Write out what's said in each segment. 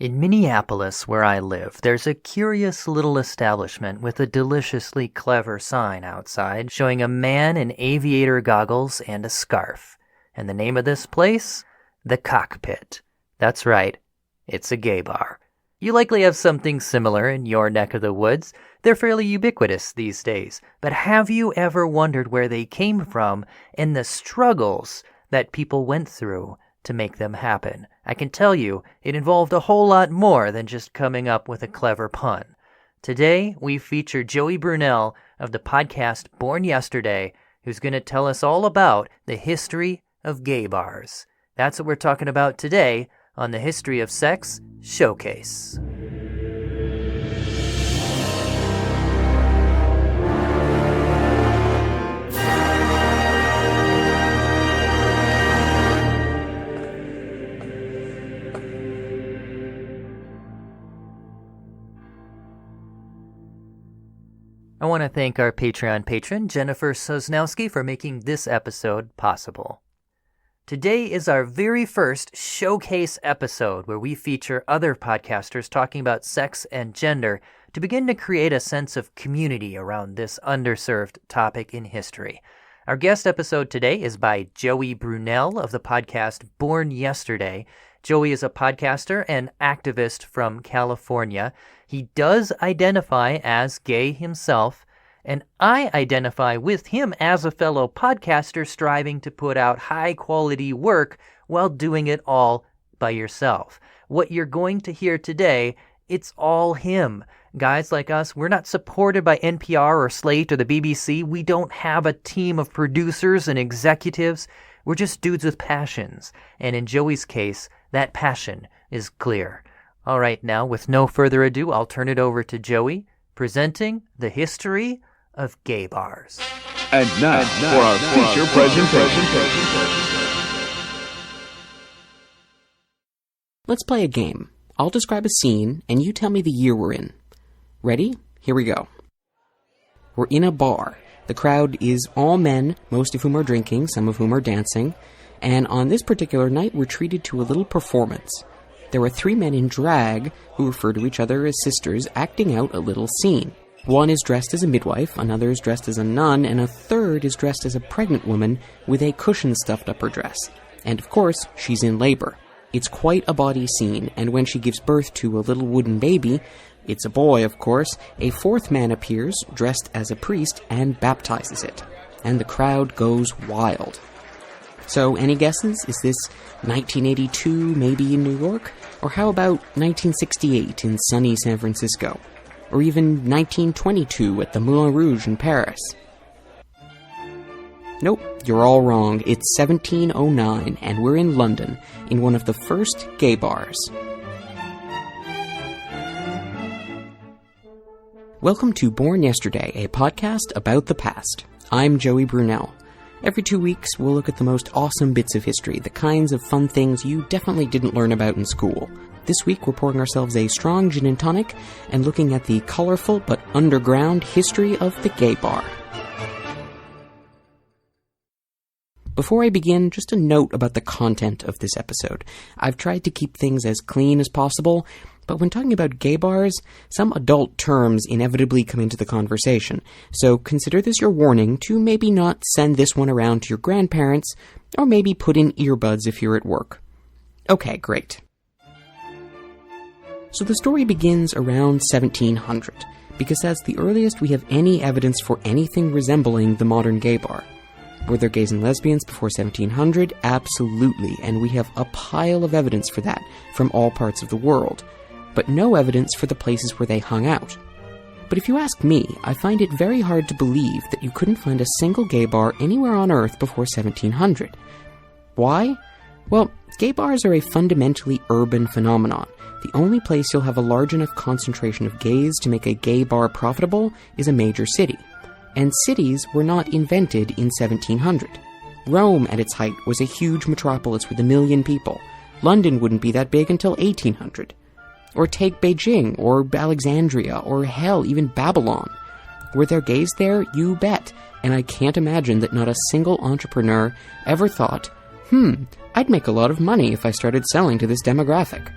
In Minneapolis, where I live, there's a curious little establishment with a deliciously clever sign outside showing a man in aviator goggles and a scarf. And the name of this place? The Cockpit. That's right, it's a gay bar. You likely have something similar in your neck of the woods. They're fairly ubiquitous these days. But have you ever wondered where they came from and the struggles that people went through to make them happen? I can tell you, it involved a whole lot more than just coming up with a clever pun. Today, we feature Joey Brunelle of the podcast Born Yesterday, who's going to tell us all about the history of gay bars. That's what we're talking about today on the History of Sex Showcase. I want to thank our Patreon patron, Jennifer Sosnowski, for making this episode possible. Today is our very first showcase episode where we feature other podcasters talking about sex and gender to begin to create a sense of community around this underserved topic in history. Our guest episode today is by Joey Brunelle of the podcast Born Yesterday. Joey is a podcaster and activist from California. He does identify as gay himself, and I identify with him as a fellow podcaster striving to put out high-quality work while doing it all by yourself. What you're going to hear today, it's all him. Guys like us, we're not supported by NPR or Slate or the BBC. We don't have a team of producers and executives. We're just dudes with passions. And in Joey's case, that passion is clear. All right, now, with no further ado, I'll turn it over to Joey, presenting the history of gay bars. And now, for our feature presentation. Let's play a game. I'll describe a scene, and you tell me the year we're in. Ready? Here we go. We're in a bar. The crowd is all men, most of whom are drinking, some of whom are dancing. And on this particular night, we're treated to a little performance. There are 3 men in drag who refer to each other as sisters, acting out a little scene. One is dressed as a midwife, another is dressed as a nun, and a third is dressed as a pregnant woman with a cushion stuffed up her dress. And of course, she's in labor. It's quite a bawdy scene, and when she gives birth to a little wooden baby, it's a boy, of course, a 4th man appears, dressed as a priest, and baptizes it. And the crowd goes wild. So, any guesses? Is this 1982, maybe in New York? Or how about 1968 in sunny San Francisco? Or even 1922 at the Moulin Rouge in Paris? Nope, you're all wrong. It's 1709, and we're in London, in one of the first gay bars. Welcome to Born Yesterday, a podcast about the past. I'm Joey Brunelle. Every 2 weeks, we'll look at the most awesome bits of history, the kinds of fun things you definitely didn't learn about in school. This week, we're pouring ourselves a strong gin and tonic and looking at the colorful but underground history of the gay bar. Before I begin, just a note about the content of this episode. I've tried to keep things as clean as possible, but when talking about gay bars, some adult terms inevitably come into the conversation, so consider this your warning to maybe not send this one around to your grandparents, or maybe put in earbuds if you're at work. Okay, great. So the story begins around 1700, because that's the earliest we have any evidence for anything resembling the modern gay bar. Were there gays and lesbians before 1700? Absolutely, and we have a pile of evidence for that from all parts of the world, but no evidence for the places where they hung out. But if you ask me, I find it very hard to believe that you couldn't find a single gay bar anywhere on Earth before 1700. Why? Well, gay bars are a fundamentally urban phenomenon. The only place you'll have a large enough concentration of gays to make a gay bar profitable is a major city. And cities were not invented in 1700. Rome, at its height, was a huge metropolis with 1 million people. London wouldn't be that big until 1800. Or take Beijing, or Alexandria, or hell, even Babylon. Were there gays there? You bet. And I can't imagine that not a single entrepreneur ever thought, I'd make a lot of money if I started selling to this demographic.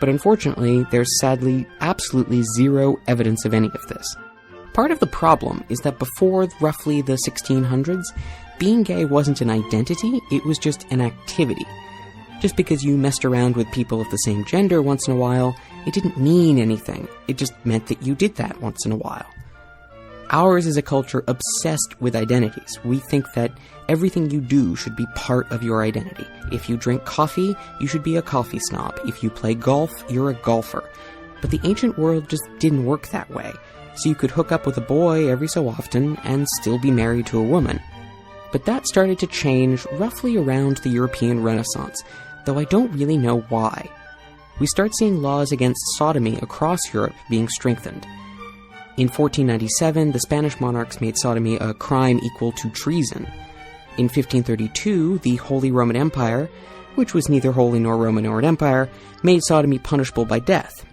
but unfortunately, there's sadly absolutely zero evidence of any of this. Part of the problem is that before roughly the 1600s, being gay wasn't an identity, it was just an activity. Just because you messed around with people of the same gender once in a while, it didn't mean anything. It just meant that you did that once in a while. Ours is a culture obsessed with identities. We think that everything you do should be part of your identity. If you drink coffee, you should be a coffee snob. If you play golf, you're a golfer. But the ancient world just didn't work that way. So you could hook up with a boy every so often and still be married to a woman. But that started to change roughly around the European Renaissance, though I don't really know why. We start seeing laws against sodomy across Europe being strengthened. In 1497, the Spanish monarchs made sodomy a crime equal to treason. In 1532, the Holy Roman Empire, which was neither holy nor Roman nor an empire, made sodomy punishable by death.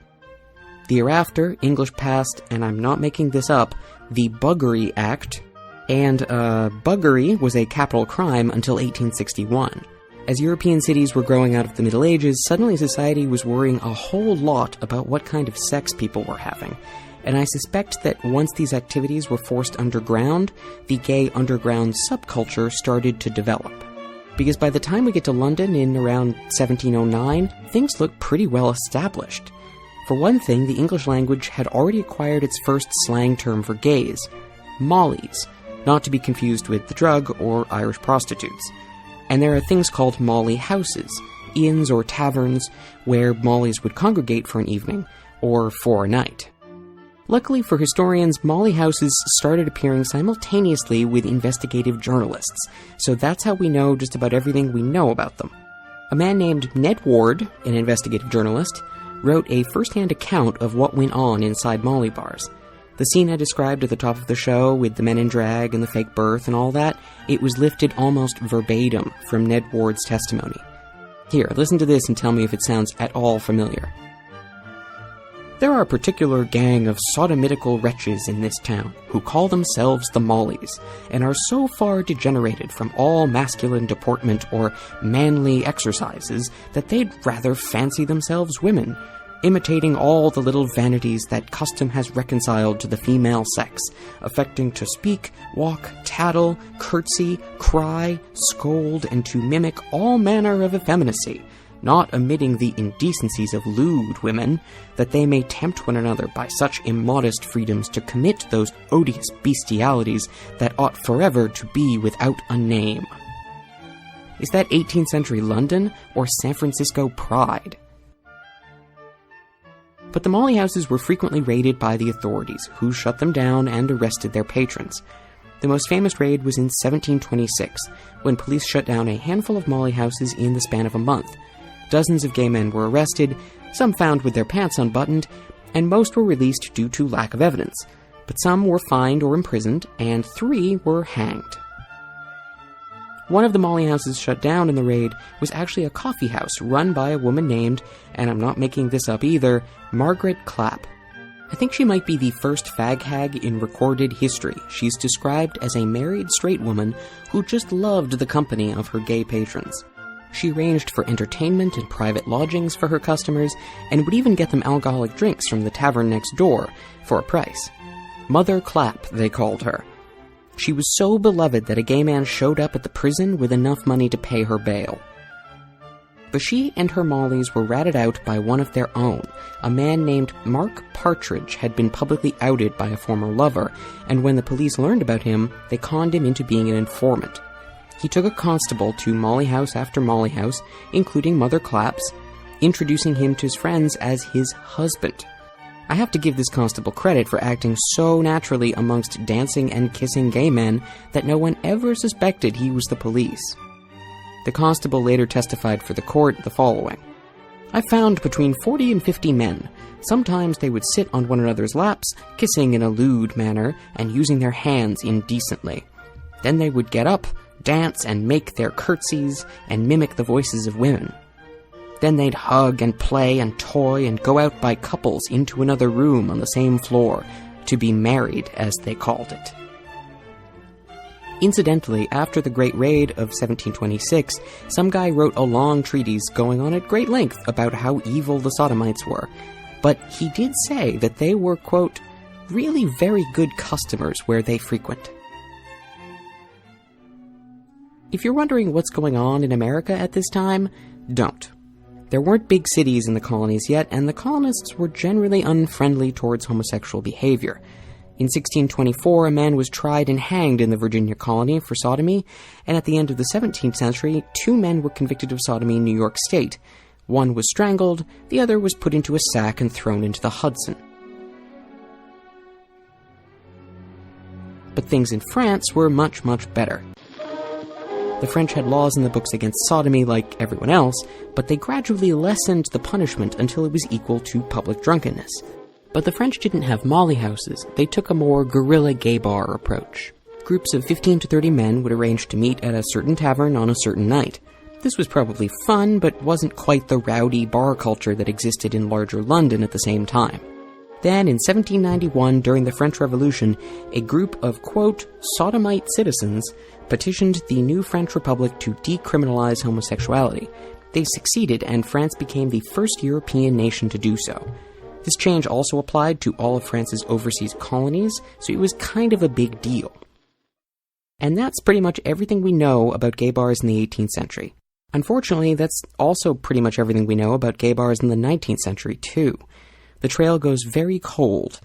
The year after, English passed, and I'm not making this up, the Buggery Act, and buggery was a capital crime until 1861. As European cities were growing out of the Middle Ages, suddenly society was worrying a whole lot about what kind of sex people were having. And I suspect that once these activities were forced underground, the gay underground subculture started to develop. Because by the time we get to London in around 1709, things look pretty well established. For one thing, the English language had already acquired its first slang term for gays, mollies, not to be confused with the drug or Irish prostitutes. And there are things called molly houses, inns or taverns where mollies would congregate for an evening, or for a night. Luckily for historians, molly houses started appearing simultaneously with investigative journalists, so that's how we know just about everything we know about them. A man named Ned Ward, an investigative journalist, wrote a first-hand account of what went on inside molly bars. The scene I described at the top of the show, with the men in drag and the fake birth and all that, it was lifted almost verbatim from Ned Ward's testimony. Here, listen to this and tell me if it sounds at all familiar. There are a particular gang of sodomitical wretches in this town, who call themselves the Mollies, and are so far degenerated from all masculine deportment or manly exercises that they'd rather fancy themselves women, imitating all the little vanities that custom has reconciled to the female sex, affecting to speak, walk, tattle, curtsy, cry, scold, and to mimic all manner of effeminacy, not omitting the indecencies of lewd women, that they may tempt one another by such immodest freedoms to commit those odious bestialities that ought forever to be without a name. Is that 18th century London or San Francisco pride? But the molly houses were frequently raided by the authorities, who shut them down and arrested their patrons. The most famous raid was in 1726, when police shut down a handful of molly houses in the span of a month. Dozens of gay men were arrested, some found with their pants unbuttoned, and most were released due to lack of evidence. But some were fined or imprisoned, and 3 were hanged. One of the molly houses shut down in the raid was actually a coffee house run by a woman named, and I'm not making this up either, Margaret Clapp. I think she might be the first fag hag in recorded history. She's described as a married straight woman who just loved the company of her gay patrons. She arranged for entertainment and private lodgings for her customers, and would even get them alcoholic drinks from the tavern next door for a price. Mother Clapp, they called her. She was so beloved that a gay man showed up at the prison with enough money to pay her bail. But she and her mollies were ratted out by one of their own. A man named Mark Partridge had been publicly outed by a former lover, and when the police learned about him, they conned him into being an informant. He took a constable to molly house after molly house, including Mother Clapp's, introducing him to his friends as his husband. I have to give this constable credit for acting so naturally amongst dancing and kissing gay men that no one ever suspected he was the police. The constable later testified for the court the following. I found between 40 and 50 men. Sometimes they would sit on one another's laps, kissing in a lewd manner and using their hands indecently. Then they would get up, dance and make their curtsies and mimic the voices of women. Then they'd hug and play and toy and go out by couples into another room on the same floor, to be married, as they called it. Incidentally, after the Great Raid of 1726, some guy wrote a long treatise going on at great length about how evil the Sodomites were. But he did say that they were, quote, really very good customers where they frequent. If you're wondering what's going on in America at this time, don't. There weren't big cities in the colonies yet, and the colonists were generally unfriendly towards homosexual behavior. In 1624, a man was tried and hanged in the Virginia colony for sodomy, and at the end of the 17th century, 2 men were convicted of sodomy in New York State. One was strangled, the other was put into a sack and thrown into the Hudson. But things in France were much, much better. The French had laws in the books against sodomy like everyone else, but they gradually lessened the punishment until it was equal to public drunkenness. But the French didn't have molly houses, they took a more guerrilla gay bar approach. Groups of 15 to 30 men would arrange to meet at a certain tavern on a certain night. This was probably fun, but wasn't quite the rowdy bar culture that existed in larger London at the same time. Then, in 1791, during the French Revolution, a group of, quote, sodomite citizens petitioned the new French Republic to decriminalize homosexuality. They succeeded, and France became the first European nation to do so. This change also applied to all of France's overseas colonies, so it was kind of a big deal. And that's pretty much everything we know about gay bars in the 18th century. Unfortunately, that's also pretty much everything we know about gay bars in the 19th century, too. The trail goes very cold,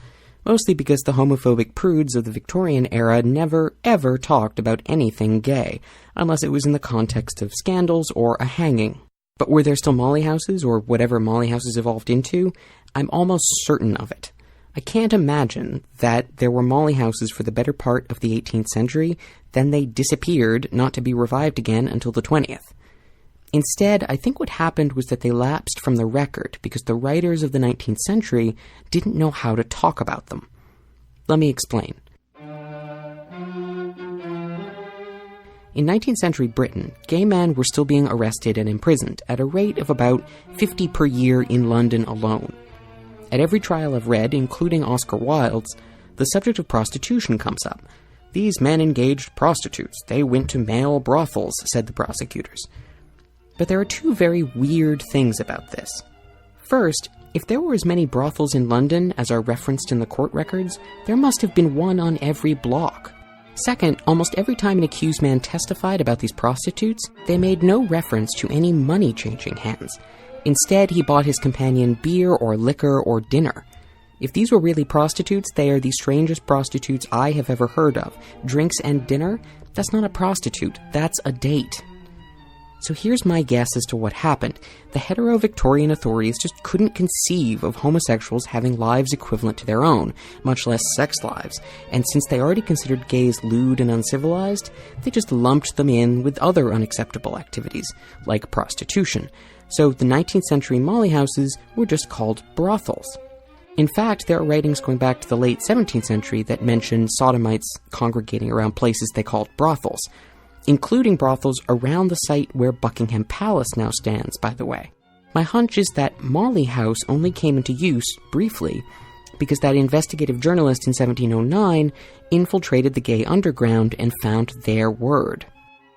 mostly because the homophobic prudes of the Victorian era never, ever talked about anything gay, unless it was in the context of scandals or a hanging. But were there still molly houses, or whatever molly houses evolved into? I'm almost certain of it. I can't imagine that there were molly houses for the better part of the 18th century, then they disappeared, not to be revived again until the 20th. Instead, I think what happened was that they lapsed from the record because the writers of the 19th century didn't know how to talk about them. Let me explain. In 19th century Britain, gay men were still being arrested and imprisoned at a rate of about 50 per year in London alone. At every trial I've read, including Oscar Wilde's, the subject of prostitution comes up. These men engaged prostitutes. They went to male brothels, said the prosecutors. But there are 2 very weird things about this. First, if there were as many brothels in London as are referenced in the court records, there must have been one on every block. Second, almost every time an accused man testified about these prostitutes, they made no reference to any money changing hands. Instead, he bought his companion beer or liquor or dinner. If these were really prostitutes, they are the strangest prostitutes I have ever heard of. Drinks and dinner? That's not a prostitute, that's a date. So here's my guess as to what happened. The hetero-Victorian authorities just couldn't conceive of homosexuals having lives equivalent to their own, much less sex lives, and since they already considered gays lewd and uncivilized, they just lumped them in with other unacceptable activities, like prostitution. So the 19th century molly houses were just called brothels. In fact, there are writings going back to the late 17th century that mention sodomites congregating around places they called brothels, including brothels around the site where Buckingham Palace now stands, by the way. My hunch is that Molly House only came into use, briefly, because that investigative journalist in 1709 infiltrated the gay underground and found their word.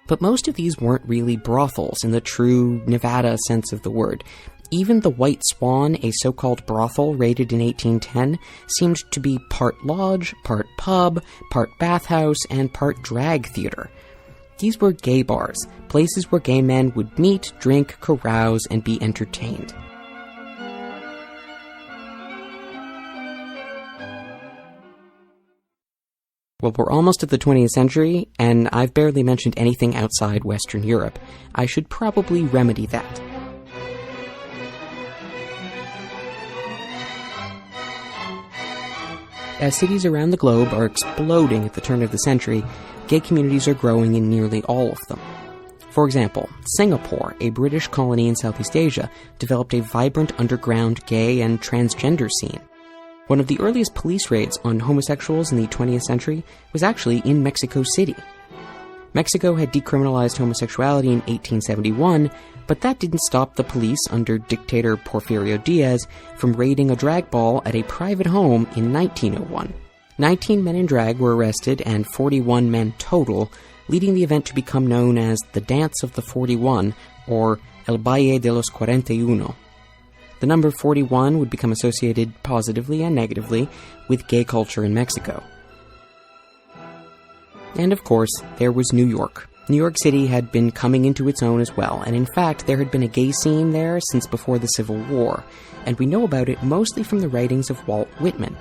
But most of these weren't really brothels in the true Nevada sense of the word. Even the White Swan, a so-called brothel raided in 1810, seemed to be part lodge, part pub, part bathhouse, and part drag theater. These were gay bars, places where gay men would meet, drink, carouse, and be entertained. Well, we're almost at the 20th century, and I've barely mentioned anything outside Western Europe. I should probably remedy that. As cities around the globe are exploding at the turn of the century, gay communities are growing in nearly all of them. For example, Singapore, a British colony in Southeast Asia, developed a vibrant underground gay and transgender scene. One of the earliest police raids on homosexuals in the 20th century was actually in Mexico City. Mexico had decriminalized homosexuality in 1871, but that didn't stop the police under dictator Porfirio Diaz from raiding a drag ball at a private home in 1901. 19 men in drag were arrested and 41 men total, leading the event to become known as the Dance of the 41, or El Baile de los 41. The number 41 would become associated positively and negatively with gay culture in Mexico. And of course, there was New York. New York City had been coming into its own as well, and in fact, there had been a gay scene there since before the Civil War, and we know about it mostly from the writings of Walt Whitman.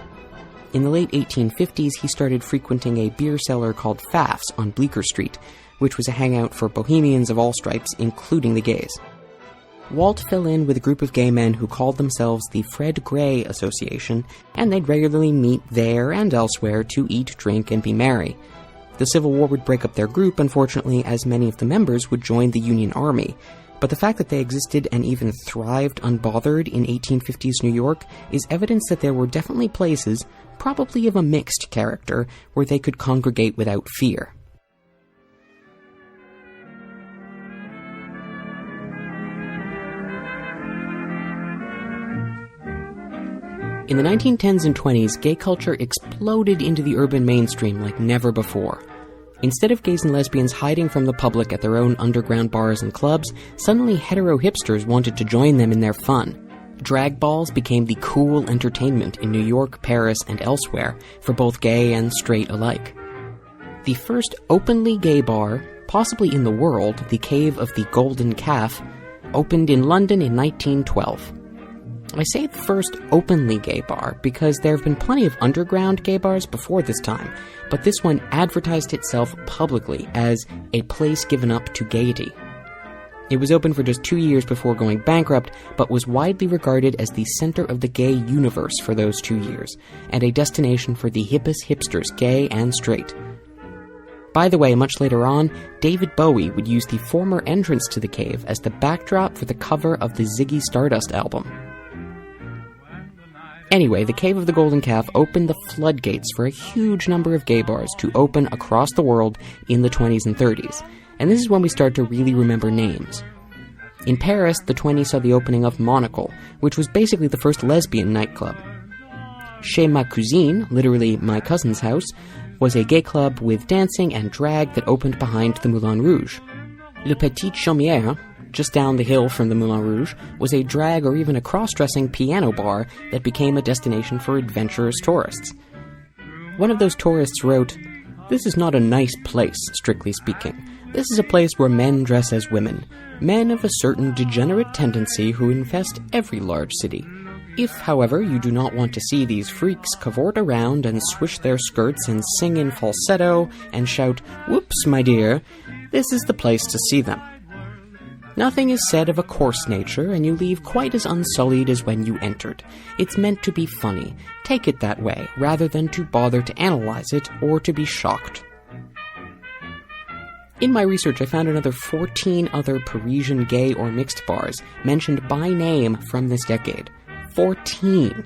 In the late 1850s, he started frequenting a beer cellar called Pfaff's on Bleecker Street, which was a hangout for bohemians of all stripes, including the gays. Walt fell in with a group of gay men who called themselves the Fred Gray Association, and they'd regularly meet there and elsewhere to eat, drink, and be merry. The Civil War would break up their group, unfortunately, as many of the members would join the Union Army, but the fact that they existed and even thrived unbothered in 1850s New York is evidence that there were definitely places, probably of a mixed character, where they could congregate without fear. In the 1910s and 20s, gay culture exploded into the urban mainstream like never before. Instead of gays and lesbians hiding from the public at their own underground bars and clubs, suddenly hetero hipsters wanted to join them in their fun. Drag balls became the cool entertainment in New York, Paris, and elsewhere, for both gay and straight alike. The first openly gay bar, possibly in the world, the Cave of the Golden Calf, opened in London in 1912. I say the first openly gay bar because there have been plenty of underground gay bars before this time, but this one advertised itself publicly as a place given up to gaiety. It was open for just 2 years before going bankrupt, but was widely regarded as the center of the gay universe for those 2 years, and a destination for the hippest hipsters, gay and straight. By the way, much later on, David Bowie would use the former entrance to the cave as the backdrop for the cover of the Ziggy Stardust album. Anyway, the Cave of the Golden Calf opened the floodgates for a huge number of gay bars to open across the world in the 20s and 30s, and this is when we start to really remember names. In Paris, the 20s saw the opening of Monocle, which was basically the first lesbian nightclub. Chez Ma Cousine, literally my cousin's house, was a gay club with dancing and drag that opened behind the Moulin Rouge. Le Petit Chaumière, just down the hill from the Moulin Rouge, was a drag or even a cross-dressing piano bar that became a destination for adventurous tourists. One of those tourists wrote, "This is not a nice place, strictly speaking. This is a place where men dress as women, men of a certain degenerate tendency who infest every large city. If, however, you do not want to see these freaks cavort around and swish their skirts and sing in falsetto and shout, 'Whoops, my dear,' this is the place to see them. Nothing is said of a coarse nature, and you leave quite as unsullied as when you entered. It's meant to be funny. Take it that way, rather than to bother to analyze it or to be shocked." In my research, I found another 14 other Parisian gay or mixed bars mentioned by name from this decade. 14!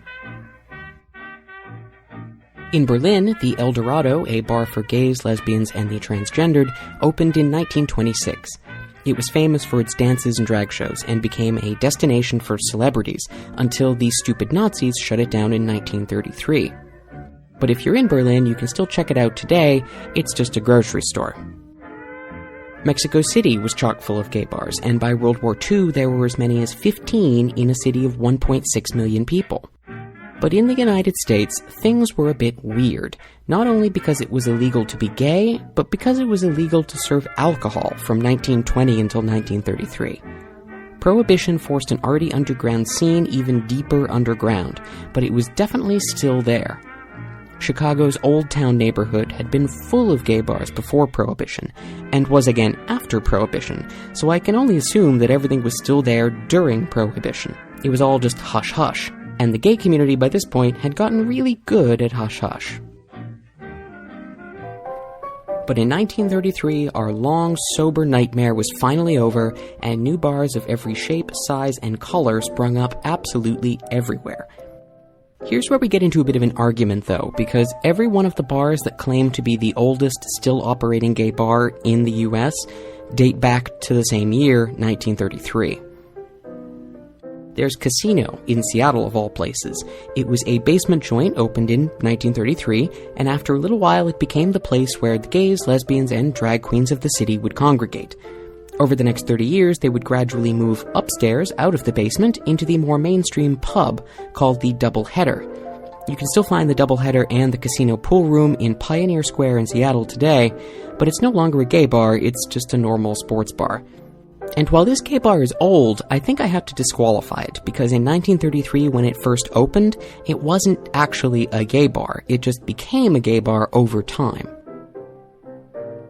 In Berlin, the El Dorado, a bar for gays, lesbians, and the transgendered, opened in 1926. It was famous for its dances and drag shows, and became a destination for celebrities, until the stupid Nazis shut it down in 1933. But if you're in Berlin, you can still check it out today. It's just a grocery store. Mexico City was chock full of gay bars, and by World War II there were as many as 15 in a city of 1.6 million people. But in the United States, things were a bit weird, not only because it was illegal to be gay, but because it was illegal to serve alcohol from 1920 until 1933. Prohibition forced an already underground scene even deeper underground, but it was definitely still there. Chicago's Old Town neighborhood had been full of gay bars before Prohibition, and was again after Prohibition, so I can only assume that everything was still there during Prohibition. It was all just hush-hush, and the gay community by this point had gotten really good at hush-hush. But in 1933, our long, sober nightmare was finally over, and new bars of every shape, size, and color sprung up absolutely everywhere. Here's where we get into a bit of an argument, though, because every one of the bars that claim to be the oldest still operating gay bar in the US date back to the same year, 1933. There's Casino in Seattle, of all places. It was a basement joint opened in 1933, and after a little while it became the place where the gays, lesbians, and drag queens of the city would congregate. Over the next 30 years, they would gradually move upstairs out of the basement into the more mainstream pub called the Double Header. You can still find the Double Header and the Casino pool room in Pioneer Square in Seattle today, but it's no longer a gay bar, it's just a normal sports bar. And while this gay bar is old, I think I have to disqualify it, because in 1933, when it first opened, it wasn't actually a gay bar. It just became a gay bar over time.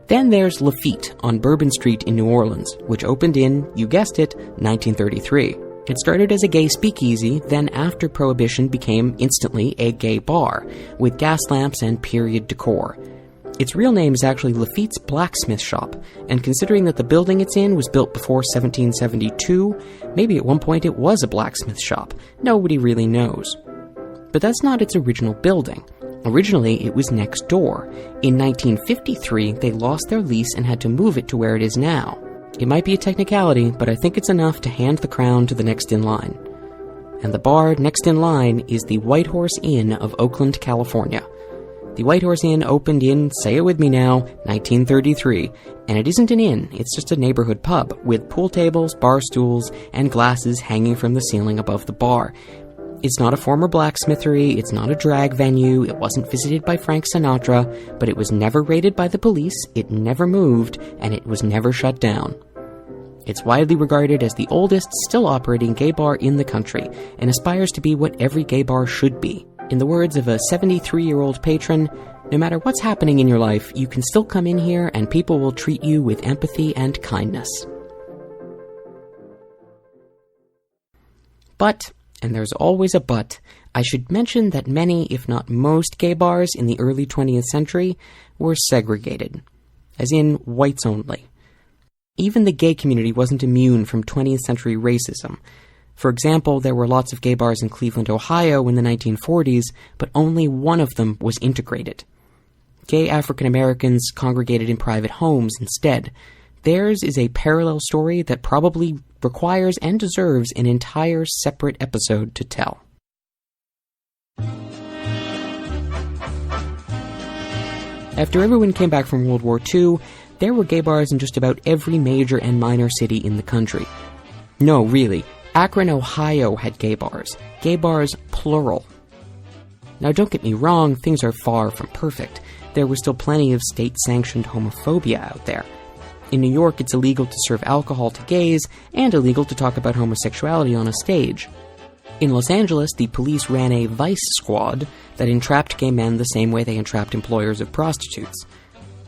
Then there's Lafitte on Bourbon Street in New Orleans, which opened in, you guessed it, 1933. It started as a gay speakeasy, then after Prohibition became instantly a gay bar, with gas lamps and period decor. Its real name is actually Lafitte's Blacksmith Shop, and considering that the building it's in was built before 1772, maybe at one point it was a blacksmith shop. Nobody really knows. But that's not its original building. Originally, it was next door. In 1953, they lost their lease and had to move it to where it is now. It might be a technicality, but I think it's enough to hand the crown to the next in line. And the bar next in line is the White Horse Inn of Oakland, California. The White Horse Inn opened in, say it with me now, 1933, and it isn't an inn, it's just a neighborhood pub, with pool tables, bar stools, and glasses hanging from the ceiling above the bar. It's not a former blacksmithery, it's not a drag venue, it wasn't visited by Frank Sinatra, but it was never raided by the police, it never moved, and it was never shut down. It's widely regarded as the oldest still operating gay bar in the country, and aspires to be what every gay bar should be. In the words of a 73-year-old patron, no matter what's happening in your life, you can still come in here and people will treat you with empathy and kindness. But, and there's always a but, I should mention that many, if not most, gay bars in the early 20th century were segregated, as in whites only. Even the gay community wasn't immune from 20th century racism. For example, there were lots of gay bars in Cleveland, Ohio in the 1940s, but only one of them was integrated. Gay African Americans congregated in private homes instead. Theirs is a parallel story that probably requires and deserves an entire separate episode to tell. After everyone came back from World War II, there were gay bars in just about every major and minor city in the country. No, really. Akron, Ohio had gay bars. Gay bars, plural. Now don't get me wrong, things are far from perfect. There was still plenty of state-sanctioned homophobia out there. In New York, it's illegal to serve alcohol to gays, and illegal to talk about homosexuality on a stage. In Los Angeles, the police ran a vice squad that entrapped gay men the same way they entrapped employers of prostitutes.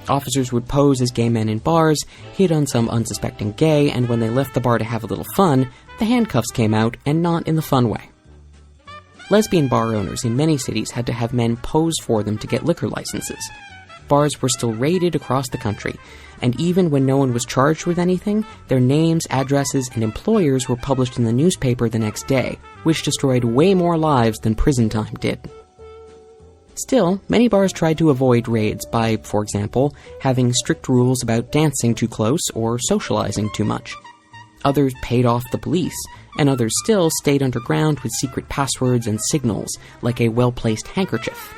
Officers would pose as gay men in bars, hit on some unsuspecting gay, and when they left the bar to have a little fun, the handcuffs came out, and not in the fun way. Lesbian bar owners in many cities had to have men pose for them to get liquor licenses. Bars were still raided across the country, and even when no one was charged with anything, their names, addresses, and employers were published in the newspaper the next day, which destroyed way more lives than prison time did. Still, many bars tried to avoid raids by, for example, having strict rules about dancing too close or socializing too much. Others paid off the police, and others still stayed underground with secret passwords and signals, like a well-placed handkerchief.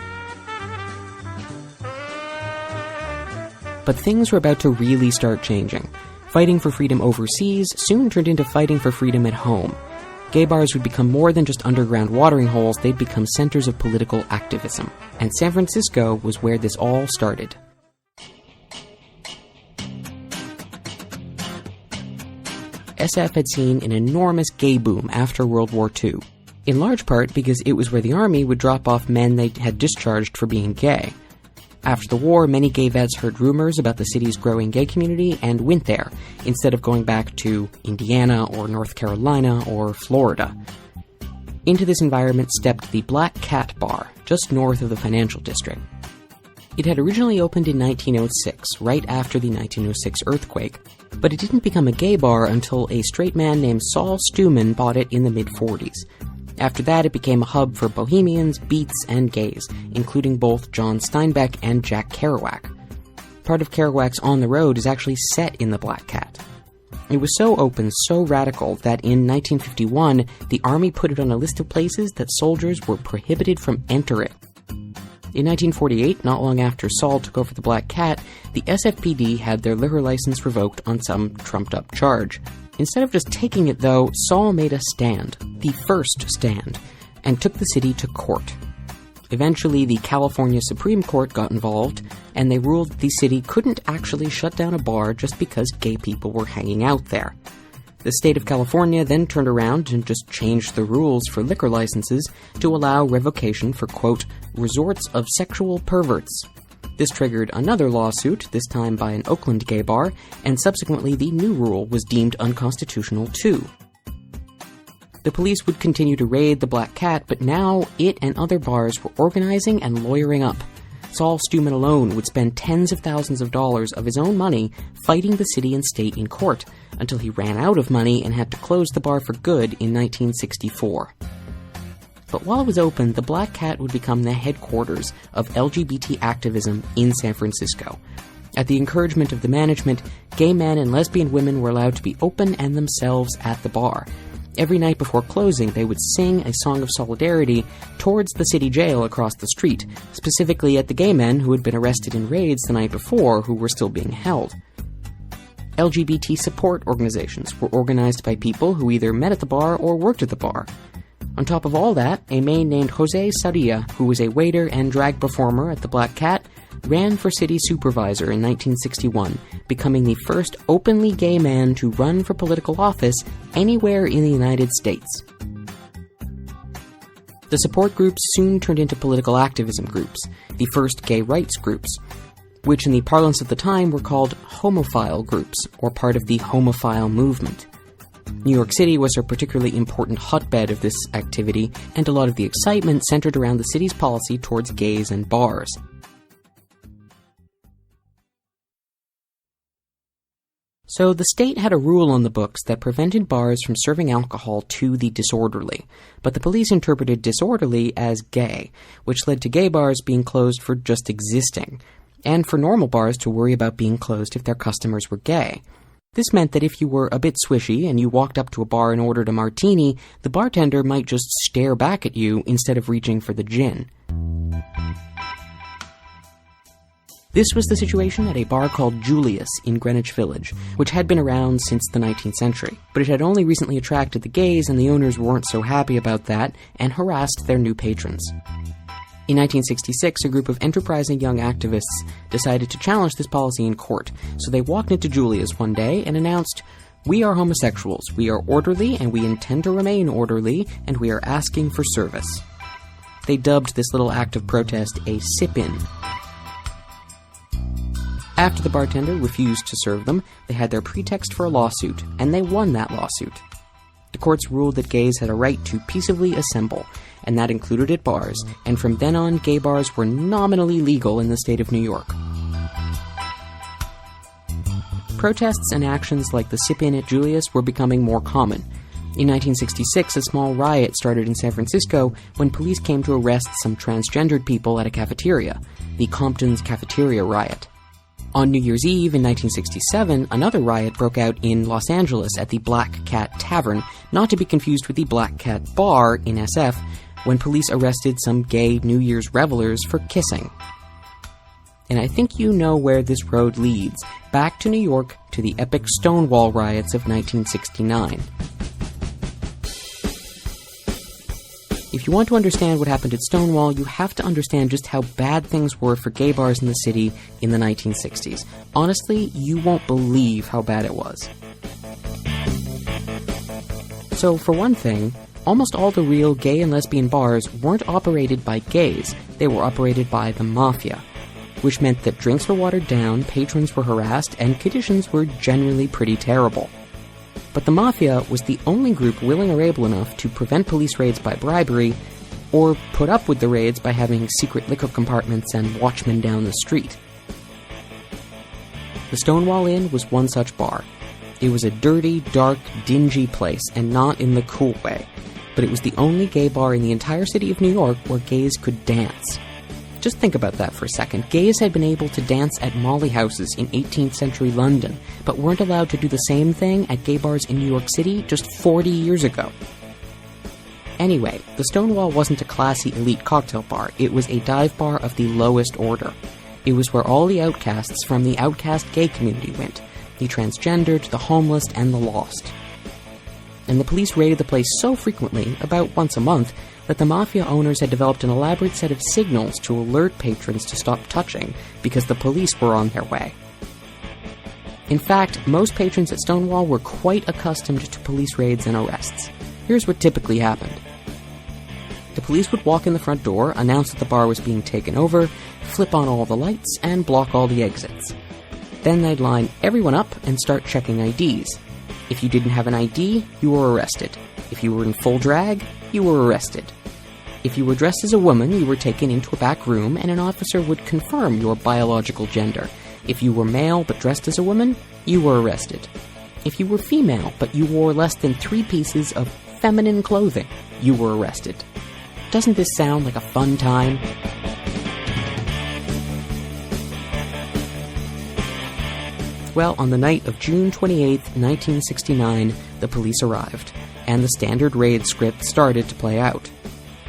But things were about to really start changing. Fighting for freedom overseas soon turned into fighting for freedom at home. Gay bars would become more than just underground watering holes, they'd become centers of political activism. And San Francisco was where this all started. SF had seen an enormous gay boom after World War II, in large part because it was where the army would drop off men they had discharged for being gay. After the war, many gay vets heard rumors about the city's growing gay community and went there, instead of going back to Indiana or North Carolina or Florida. Into this environment stepped the Black Cat Bar, just north of the financial district. It had originally opened in 1906, right after the 1906 earthquake, but it didn't become a gay bar until a straight man named Saul Stewman bought it in the mid-40s. After that, it became a hub for bohemians, beats, and gays, including both John Steinbeck and Jack Kerouac. Part of Kerouac's On the Road is actually set in the Black Cat. It was so open, so radical, that in 1951, the Army put it on a list of places that soldiers were prohibited from entering. In 1948, not long after Saul took over the Black Cat, the SFPD had their liquor license revoked on some trumped-up charge. Instead of just taking it, though, Saul made a stand, the first stand, and took the city to court. Eventually, the California Supreme Court got involved, and they ruled that the city couldn't actually shut down a bar just because gay people were hanging out there. The state of California then turned around and just changed the rules for liquor licenses to allow revocation for, quote, resorts of sexual perverts. This triggered another lawsuit, this time by an Oakland gay bar, and subsequently the new rule was deemed unconstitutional too. The police would continue to raid the Black Cat, but now it and other bars were organizing and lawyering up. Saul Stewman alone would spend tens of thousands of dollars of his own money fighting the city and state in court, until he ran out of money and had to close the bar for good in 1964. But while it was open, the Black Cat would become the headquarters of LGBT activism in San Francisco. At the encouragement of the management, gay men and lesbian women were allowed to be open and themselves at the bar. Every night before closing, they would sing a song of solidarity towards the city jail across the street, specifically at the gay men who had been arrested in raids the night before who were still being held. LGBT support organizations were organized by people who either met at the bar or worked at the bar. On top of all that, a man named Jose Sarria, who was a waiter and drag performer at the Black Cat, ran for city supervisor in 1961, becoming the first openly gay man to run for political office anywhere in the United States. The support groups soon turned into political activism groups, the first gay rights groups, which in the parlance of the time were called homophile groups, or part of the homophile movement. New York City was a particularly important hotbed of this activity, and a lot of the excitement centered around the city's policy towards gays and bars. So the state had a rule on the books that prevented bars from serving alcohol to the disorderly, but the police interpreted disorderly as gay, which led to gay bars being closed for just existing, and for normal bars to worry about being closed if their customers were gay. This meant that if you were a bit swishy and you walked up to a bar and ordered a martini, the bartender might just stare back at you instead of reaching for the gin. This was the situation at a bar called Julius in Greenwich Village, which had been around since the 19th century, but it had only recently attracted the gays, and the owners weren't so happy about that and harassed their new patrons. In 1966, a group of enterprising young activists decided to challenge this policy in court, so they walked into Julius one day and announced, "We are homosexuals, we are orderly, and we intend to remain orderly, and we are asking for service." They dubbed this little act of protest a sip-in. After the bartender refused to serve them, they had their pretext for a lawsuit, and they won that lawsuit. The courts ruled that gays had a right to peaceably assemble, and that included at bars, and from then on, gay bars were nominally legal in the state of New York. Protests and actions like the sip-in at Julius were becoming more common. In 1966, a small riot started in San Francisco when police came to arrest some transgendered people at a cafeteria, the Compton's Cafeteria Riot. On New Year's Eve in 1967, another riot broke out in Los Angeles at the Black Cat Tavern, not to be confused with the Black Cat Bar in SF, when police arrested some gay New Year's revelers for kissing. And I think you know where this road leads, back to New York to the epic Stonewall riots of 1969. If you want to understand what happened at Stonewall, you have to understand just how bad things were for gay bars in the city in the 1960s. Honestly, you won't believe how bad it was. So, for one thing, almost all the real gay and lesbian bars weren't operated by gays, they were operated by the mafia, which meant that drinks were watered down, patrons were harassed, and conditions were generally pretty terrible. But the mafia was the only group willing or able enough to prevent police raids by bribery, or put up with the raids by having secret liquor compartments and watchmen down the street. The Stonewall Inn was one such bar. It was a dirty, dark, dingy place, and not in the cool way, but it was the only gay bar in the entire city of New York where gays could dance. Just think about that for a second. Gays had been able to dance at molly houses in 18th century London, but weren't allowed to do the same thing at gay bars in New York City just 40 years ago. Anyway, the Stonewall wasn't a classy elite cocktail bar, it was a dive bar of the lowest order. It was where all the outcasts from the outcast gay community went, the transgendered, the homeless, and the lost. And the police raided the place so frequently, about once a month, that the mafia owners had developed an elaborate set of signals to alert patrons to stop touching, because the police were on their way. In fact, most patrons at Stonewall were quite accustomed to police raids and arrests. Here's what typically happened. The police would walk in the front door, announce that the bar was being taken over, flip on all the lights, and block all the exits. Then they'd line everyone up and start checking IDs. If you didn't have an ID, you were arrested. If you were in full drag, you were arrested. If you were dressed as a woman, you were taken into a back room and an officer would confirm your biological gender. If you were male but dressed as a woman, you were arrested. If you were female but you wore less than 3 pieces of feminine clothing, you were arrested. Doesn't this sound like a fun time? Well, on the night of June 28, 1969, the police arrived, and the standard raid script started to play out.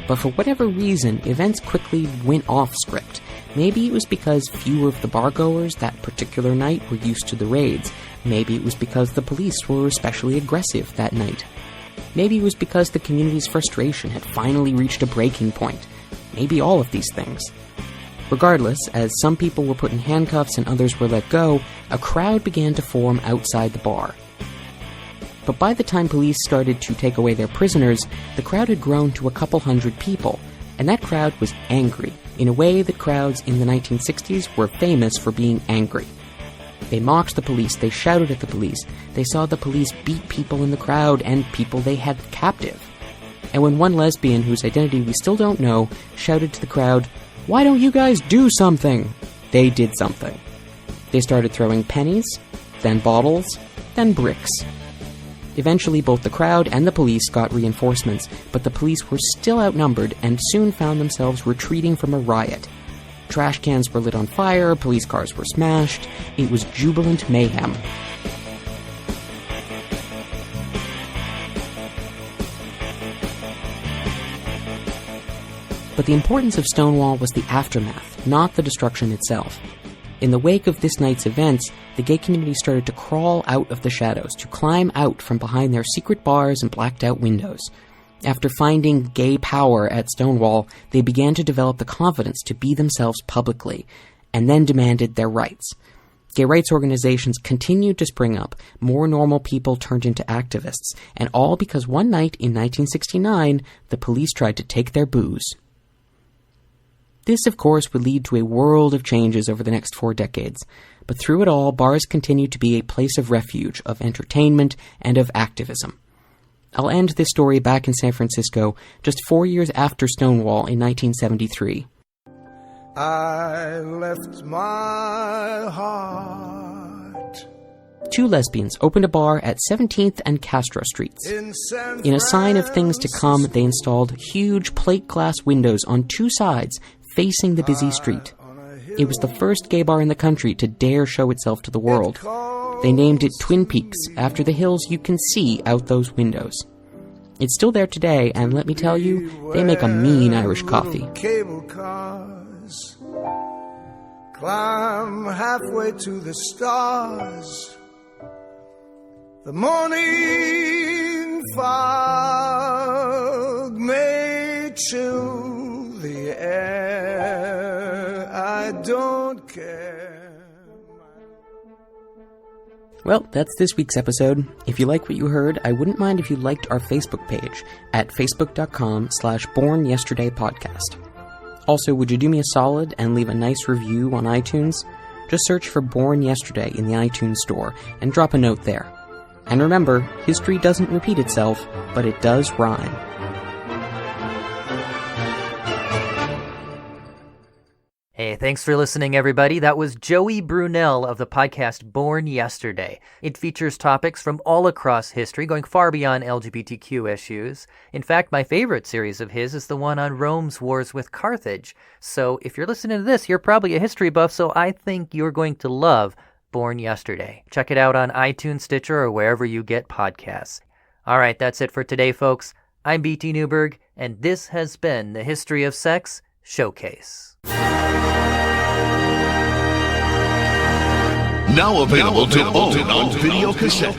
But for whatever reason, events quickly went off script. Maybe it was because fewer of the bargoers that particular night were used to the raids. Maybe it was because the police were especially aggressive that night. Maybe it was because the community's frustration had finally reached a breaking point. Maybe all of these things. Regardless, as some people were put in handcuffs and others were let go, a crowd began to form outside the bar. But by the time police started to take away their prisoners, the crowd had grown to a couple hundred people, and that crowd was angry, in a way that crowds in the 1960s were famous for being angry. They mocked the police, they shouted at the police, they saw the police beat people in the crowd and people they had captive. And when one lesbian, whose identity we still don't know, shouted to the crowd, "Why don't you guys do something?" they did something. They started throwing pennies, then bottles, then bricks. Eventually, both the crowd and the police got reinforcements, but the police were still outnumbered and soon found themselves retreating from a riot. Trash cans were lit on fire, police cars were smashed. It was jubilant mayhem. But the importance of Stonewall was the aftermath, not the destruction itself. In the wake of this night's events, the gay community started to crawl out of the shadows, to climb out from behind their secret bars and blacked-out windows. After finding gay power at Stonewall, they began to develop the confidence to be themselves publicly, and then demanded their rights. Gay rights organizations continued to spring up, more normal people turned into activists, and all because one night in 1969, the police tried to take their booze. This, of course, would lead to a world of changes over the next 4 decades, but through it all, bars continued to be a place of refuge, of entertainment, and of activism. I'll end this story back in San Francisco, just 4 years after Stonewall in 1973. I left my heart. 2 lesbians opened a bar at 17th and Castro Streets. In a sign of things to come, they installed huge plate glass windows on 2 sides, facing the busy street. It was the first gay bar in the country to dare show itself to the world. They named it Twin Peaks, after the hills you can see out those windows. It's still there today, and let me tell you, they make a mean Irish coffee. Cable cars climb halfway to the stars. The morning fog may chill the air. I don't care. Well, that's this week's episode. If you like what you heard, I wouldn't mind if you liked our Facebook page at facebook.com/bornyesterdaypodcast. Also, would you do me a solid and leave a nice review on iTunes? Just search for Born Yesterday in the iTunes store and drop a note there. And remember, history doesn't repeat itself, but it does rhyme. Hey, thanks for listening, everybody. That was Joey Brunelle of the podcast Born Yesterday. It features topics from all across history, going far beyond LGBTQ issues. In fact, my favorite series of his is the one on Rome's wars with Carthage. So if you're listening to this, you're probably a history buff, so I think you're going to love Born Yesterday. Check it out on iTunes, Stitcher, or wherever you get podcasts. All right, that's it for today, folks. I'm BT Newberg, and this has been the History of Sex Showcase. Now available to own on video cassette.